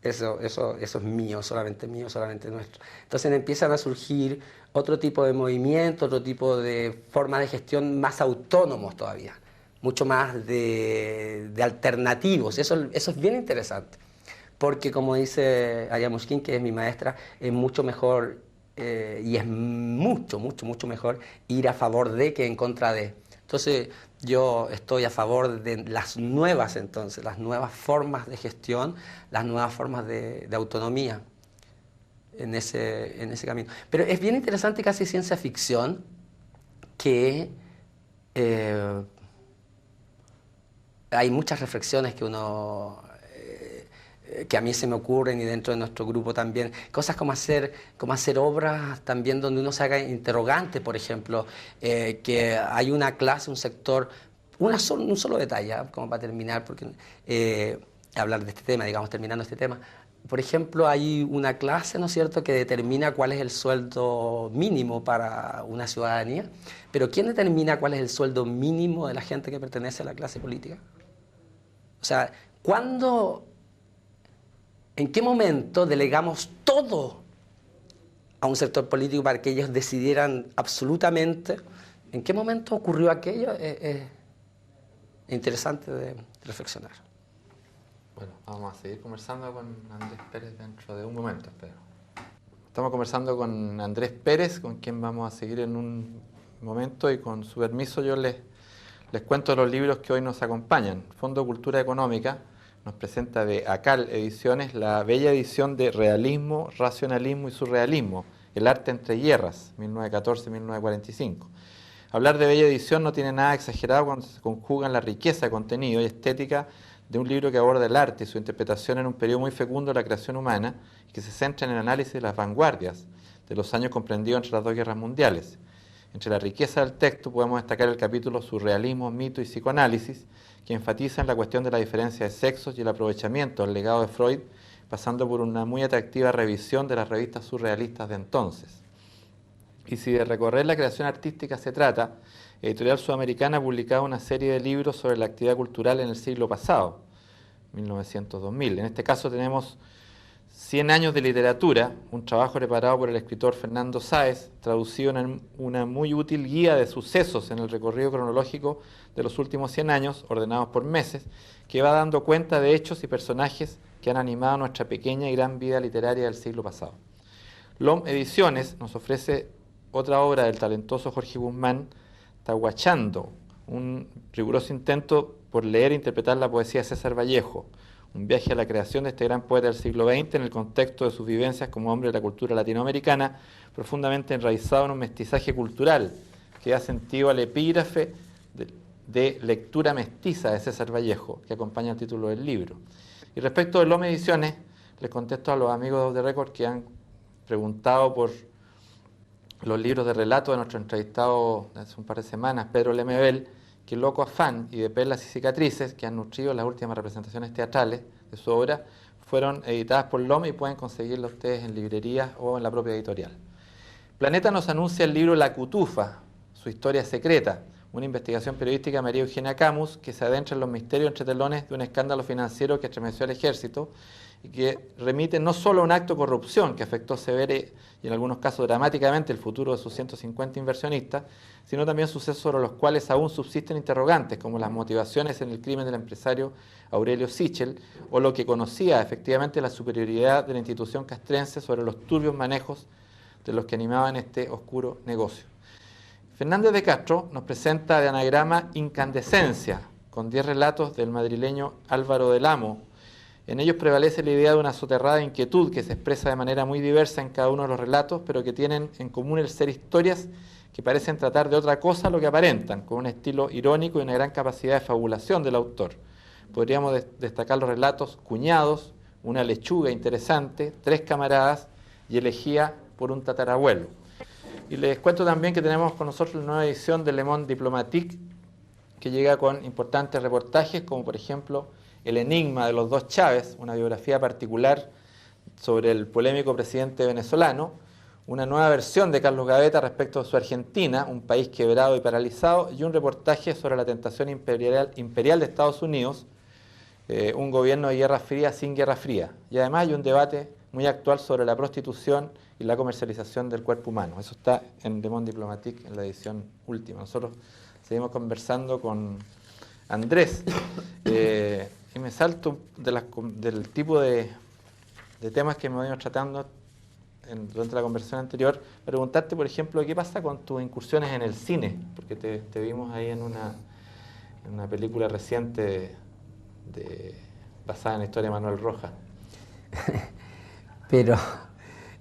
eso es mío, solamente nuestro. Entonces empiezan a surgir otro tipo de movimientos, otro tipo de formas de gestión más autónomos todavía, mucho más de alternativos. Eso es bien interesante, porque como dice Aya Mushkin, que es mi maestra, es mucho mejor y es mucho mejor ir a favor de que en contra de. Entonces yo estoy a favor de las nuevas formas de gestión, las nuevas formas de autonomía en ese camino. Pero es bien interesante, casi ciencia ficción, que hay muchas reflexiones que a mí se me ocurren y dentro de nuestro grupo también, cosas como hacer obras también donde uno se haga interrogante, por ejemplo, que hay una clase, un sector, un solo detalle, como para terminar, porque hablar de este tema, digamos, terminando este tema. Por ejemplo, hay una clase, ¿no es cierto?, que determina cuál es el sueldo mínimo para una ciudadanía, pero ¿quién determina cuál es el sueldo mínimo de la gente que pertenece a la clase política? O sea, ¿en qué momento delegamos todo a un sector político para que ellos decidieran absolutamente? ¿En qué momento ocurrió aquello? Es interesante de reflexionar. Bueno, vamos a seguir conversando con Andrés Pérez dentro de un momento, espero. Estamos conversando con Andrés Pérez, con quien vamos a seguir en un momento, y con su permiso yo les cuento los libros que hoy nos acompañan. Fondo Cultura Económica nos presenta de ACAL Ediciones la bella edición de Realismo, Racionalismo y Surrealismo, El arte entre guerras, 1914-1945. Hablar de bella edición no tiene nada exagerado cuando se conjugan la riqueza de contenido y estética de un libro que aborda el arte y su interpretación en un periodo muy fecundo de la creación humana y que se centra en el análisis de las vanguardias de los años comprendidos entre las dos guerras mundiales. Entre la riqueza del texto podemos destacar el capítulo Surrealismo, Mito y Psicoanálisis, que enfatiza en la cuestión de la diferencia de sexos y el aprovechamiento del legado de Freud, pasando por una muy atractiva revisión de las revistas surrealistas de entonces. Y si de recorrer la creación artística se trata, Editorial Sudamericana ha publicado una serie de libros sobre la actividad cultural en el siglo pasado, 1900-2000. En este caso tenemos 100 años de literatura, un trabajo preparado por el escritor Fernando Sáez, traducido en una muy útil guía de sucesos en el recorrido cronológico de los últimos 100 años, ordenados por meses, que va dando cuenta de hechos y personajes que han animado nuestra pequeña y gran vida literaria del siglo pasado. LOM Ediciones nos ofrece otra obra del talentoso Jorge Guzmán, Tahuachando, un riguroso intento por leer e interpretar la poesía de César Vallejo, un viaje a la creación de este gran poeta del siglo XX en el contexto de sus vivencias como hombre de la cultura latinoamericana, profundamente enraizado en un mestizaje cultural que da sentido al epígrafe de lectura mestiza de César Vallejo, que acompaña el título del libro. Y respecto de LOM Ediciones, les contesto a los amigos de Record que han preguntado por los libros de relato de nuestro entrevistado hace un par de semanas, Pedro Lemebel, que Loco Afán y de Perlas y Cicatrices, que han nutrido las últimas representaciones teatrales de su obra, fueron editadas por LOM y pueden conseguirlo ustedes en librerías o en la propia editorial. Planeta nos anuncia el libro La Cutufa, su historia secreta, una investigación periodística de María Eugenia Camus que se adentra en los misterios entre telones de un escándalo financiero que estremeció al ejército y que remite no solo a un acto de corrupción que afectó severa y en algunos casos dramáticamente el futuro de sus 150 inversionistas, sino también sucesos sobre los cuales aún subsisten interrogantes, como las motivaciones en el crimen del empresario Aurelio Sichel, o lo que conocía efectivamente la superioridad de la institución castrense sobre los turbios manejos de los que animaban este oscuro negocio. Fernández de Castro nos presenta de anagrama Incandescencia, con 10 relatos del madrileño Álvaro del Amo. En ellos prevalece la idea de una soterrada inquietud que se expresa de manera muy diversa en cada uno de los relatos, pero que tienen en común el ser historias que parecen tratar de otra cosa a lo que aparentan, con un estilo irónico y una gran capacidad de fabulación del autor. Podríamos destacar los relatos Cuñados, Una lechuga interesante, Tres camaradas y Elegía por un tatarabuelo. Y les cuento también que tenemos con nosotros la nueva edición de Le Monde Diplomatique, que llega con importantes reportajes, como por ejemplo El enigma de los dos Chávez, una biografía particular sobre el polémico presidente venezolano, una nueva versión de Carlos Gavetta respecto de su Argentina, un país quebrado y paralizado, y un reportaje sobre la tentación imperial de Estados Unidos, un gobierno de guerra fría sin guerra fría. Y además hay un debate muy actual sobre la prostitución y la comercialización del cuerpo humano. Eso está en Le Monde Diplomatique, en la edición última. Nosotros seguimos conversando con Andrés y me salto del tipo de temas que hemos venido tratando durante la conversación anterior, preguntarte, por ejemplo, qué pasa con tus incursiones en el cine, porque te vimos ahí en una película reciente basada en la historia de Manuel Rojas. Pero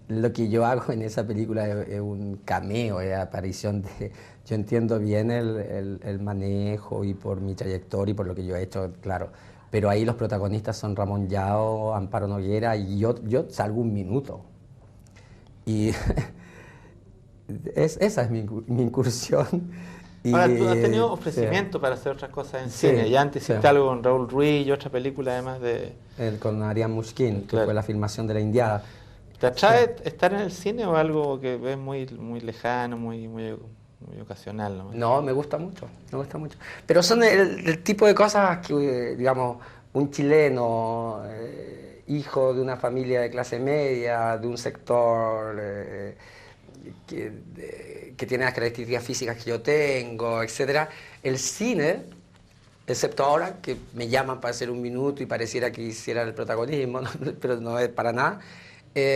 lo que yo hago en esa película es un cameo, es aparición de... Yo entiendo bien el manejo y por mi trayectoria y por lo que yo he hecho, claro. Pero ahí los protagonistas son Ramón Llao, Amparo Noguera y yo salgo un minuto. Y esa es mi incursión. Ahora, tú has tenido ofrecimiento para hacer otras cosas en cine. Ya antes hiciste algo con Raúl Ruiz y otra película además de... con Arián Mushkin, que fue la filmación de La Indiada. ¿Te atrae estar en el cine o algo que ves muy lejano, muy ocasional, ¿no? No, me gusta mucho. Pero son el tipo de cosas que, digamos, un chileno, hijo de una familia de clase media, de un sector que tiene las características físicas que yo tengo, etcétera. El cine, excepto ahora que me llaman para hacer un minuto y pareciera que hiciera el protagonismo, ¿no? Pero no es para nada,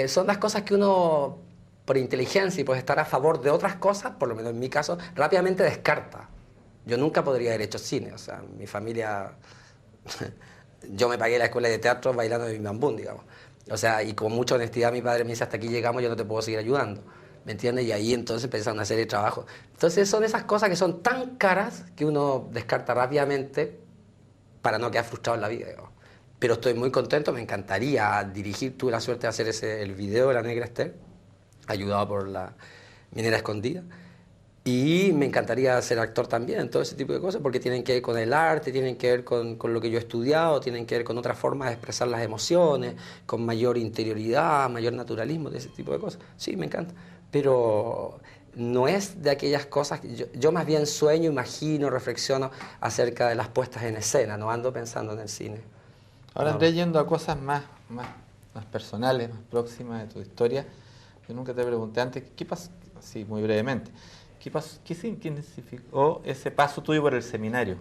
son las cosas que uno, por inteligencia y por estar a favor de otras cosas, por lo menos en mi caso, rápidamente descarta. Yo nunca podría haber hecho cine, o sea, mi familia... Yo me pagué la escuela de teatro bailando de Bim digamos. O sea, y con mucha honestidad mi padre me dice, hasta aquí llegamos, yo no te puedo seguir ayudando. ¿Me entiendes? Y ahí entonces empezaron una serie de trabajos. Entonces son esas cosas que son tan caras que uno descarta rápidamente para no quedar frustrado en la vida, digamos. Pero estoy muy contento, me encantaría dirigir, tuve la suerte de hacer el video de La Negra Esther, ayudado por la Minera Escondida. Y me encantaría ser actor también, todo ese tipo de cosas, porque tienen que ver con el arte, tienen que ver con lo que yo he estudiado, tienen que ver con otra forma de expresar las emociones, con mayor interioridad, mayor naturalismo, de ese tipo de cosas. Sí, me encanta. Pero no es de aquellas cosas que yo más bien sueño, imagino, reflexiono acerca de las puestas en escena, no ando pensando en el cine. Ahora Andrés, yendo a cosas más personales, más próximas de tu historia, yo nunca te pregunté antes, ¿qué pasó? Sí, muy brevemente. ¿Qué significó ese paso tuyo por el seminario?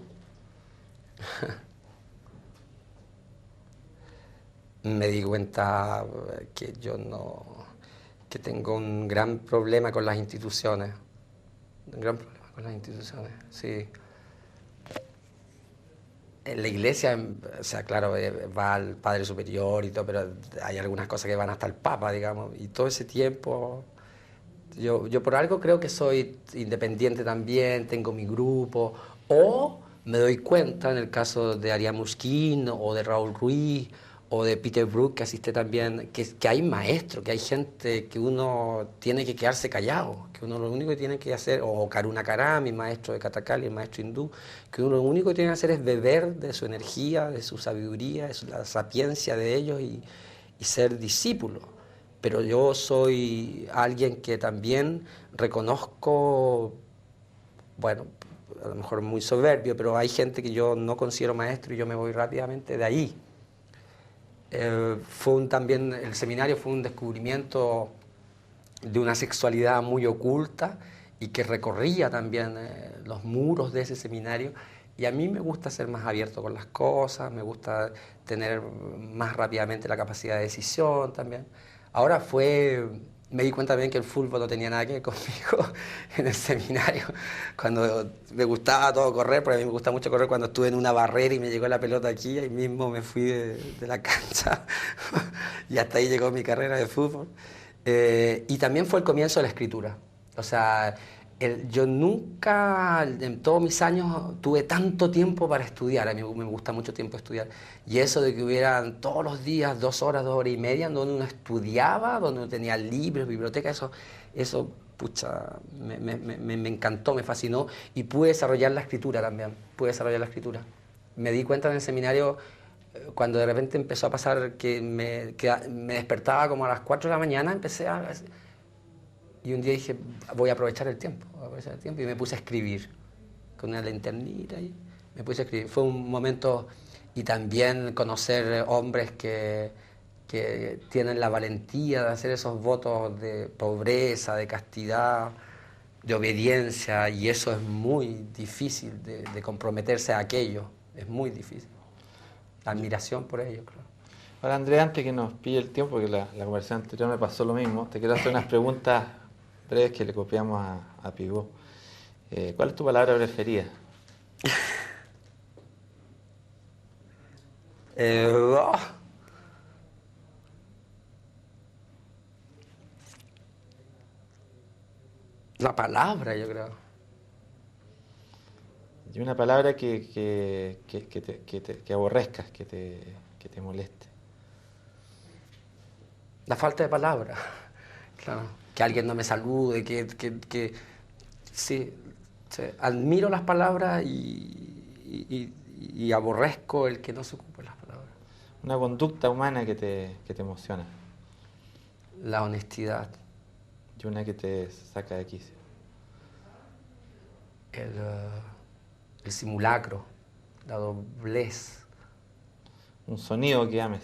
Me di cuenta que que tengo un gran problema con las instituciones. Un gran problema con las instituciones, sí. En la iglesia, o sea, claro, va al Padre Superior y todo, pero hay algunas cosas que van hasta el Papa, digamos, y todo ese tiempo... Yo por algo creo que soy independiente también, tengo mi grupo, o me doy cuenta en el caso de Arián Mushkin o de Raúl Ruiz o de Peter Brook, que asiste también, que hay maestros, que hay gente que uno tiene que quedarse callado, que uno lo único que tiene que hacer, o Karuna Karam, mi maestro de Kathakali, el maestro hindú, que uno lo único que tiene que hacer es beber de su energía, de su sabiduría, de la sapiencia de ellos y ser discípulo. Pero yo soy alguien que también reconozco, bueno, a lo mejor muy soberbio, pero hay gente que yo no considero maestro y yo me voy rápidamente de ahí. También el seminario fue un descubrimiento de una sexualidad muy oculta y que recorría también los muros de ese seminario. Y a mí me gusta ser más abierto con las cosas, me gusta tener más rápidamente la capacidad de decisión también. Ahora me di cuenta también que el fútbol no tenía nada que ver conmigo en el seminario. Cuando me gustaba todo correr, porque a mí me gusta mucho correr, cuando estuve en una barrera y me llegó la pelota aquí, ahí mismo me fui de la cancha y hasta ahí llegó mi carrera de fútbol. Y también fue el comienzo de la escritura. O sea, yo nunca, en todos mis años, tuve tanto tiempo para estudiar. A mí me gusta mucho tiempo estudiar. Y eso de que hubieran todos los días 2 horas, 2 horas y media, donde uno estudiaba, donde uno tenía libros, biblioteca, eso pucha, me encantó, me fascinó. Y pude desarrollar la escritura también. Me di cuenta en el seminario, cuando de repente empezó a pasar que me despertaba como a las 4 de la mañana, y un día dije, voy a aprovechar el tiempo, y me puse a escribir con una linternita y me puse a escribir. Fue un momento y también conocer hombres que tienen la valentía de hacer esos votos de pobreza, de castidad, de obediencia, y eso es muy difícil de comprometerse a aquello, es muy difícil. La admiración por ello, claro. Ahora, Andrés, antes que nos pille el tiempo, porque la conversación anterior me pasó lo mismo, te quiero hacer unas preguntas breves que le copiamos a Pigó. ¿Cuál es tu palabra preferida? Oh. La palabra, yo creo. Y una palabra que aborrezcas, que te moleste. La falta de palabra, claro. Que alguien no me salude, sí, sí. Admiro las palabras y aborrezco el que no se ocupe las palabras. Una conducta humana que te emociona. La honestidad. Y una que te saca de quicio. El simulacro, la doblez. Un sonido que ames.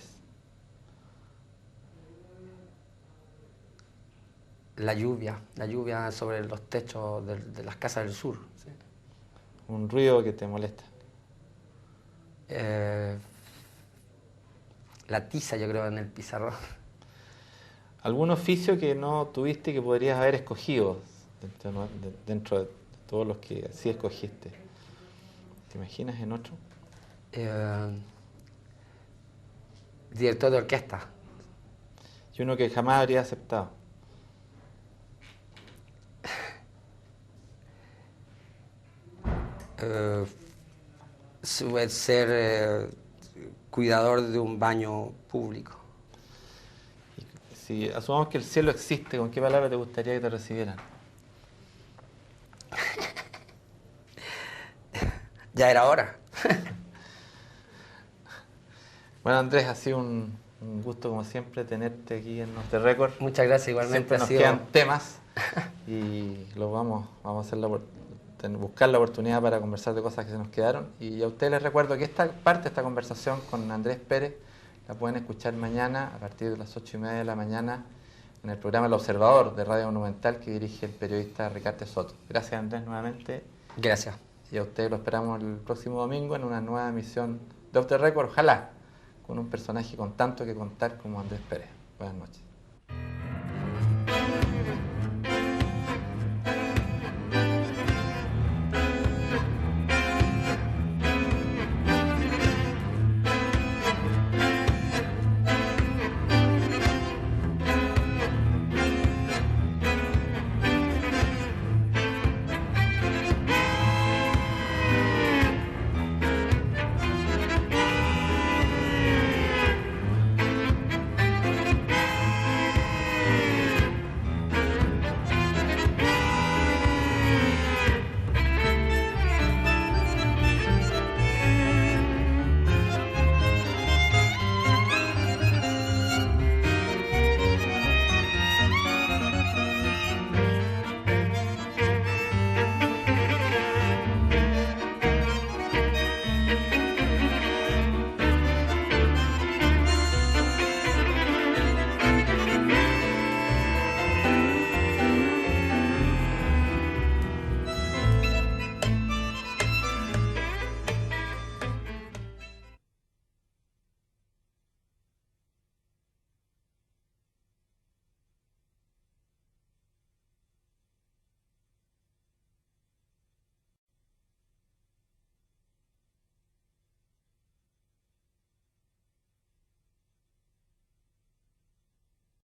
La lluvia sobre los techos de las casas del sur. ¿Sí? Un ruido que te molesta. La tiza, yo creo, en el pizarrón. ¿Algún oficio que no tuviste que podrías haber escogido dentro de todos los que sí escogiste? ¿Te imaginas en otro? Director de orquesta. Y uno que jamás habría aceptado. Ser cuidador de un baño público. Si asumamos que el cielo existe, ¿con qué palabra te gustaría que te recibieran? Ya era hora. Bueno, Andrés, ha sido un gusto como siempre tenerte aquí en Off the Record. Muchas gracias, igualmente. Siempre nos quedan temas y vamos a hacer buscar la oportunidad para conversar de cosas que se nos quedaron. Y a ustedes les recuerdo que esta parte de esta conversación con Andrés Pérez la pueden escuchar mañana a partir de las 8:30 de la mañana en el programa El Observador de Radio Monumental que dirige el periodista Ricardo Soto. Gracias, Andrés, nuevamente. Gracias. Y a ustedes lo esperamos el próximo domingo en una nueva emisión de Off the Record, ojalá con un personaje con tanto que contar como Andrés Pérez. Buenas noches.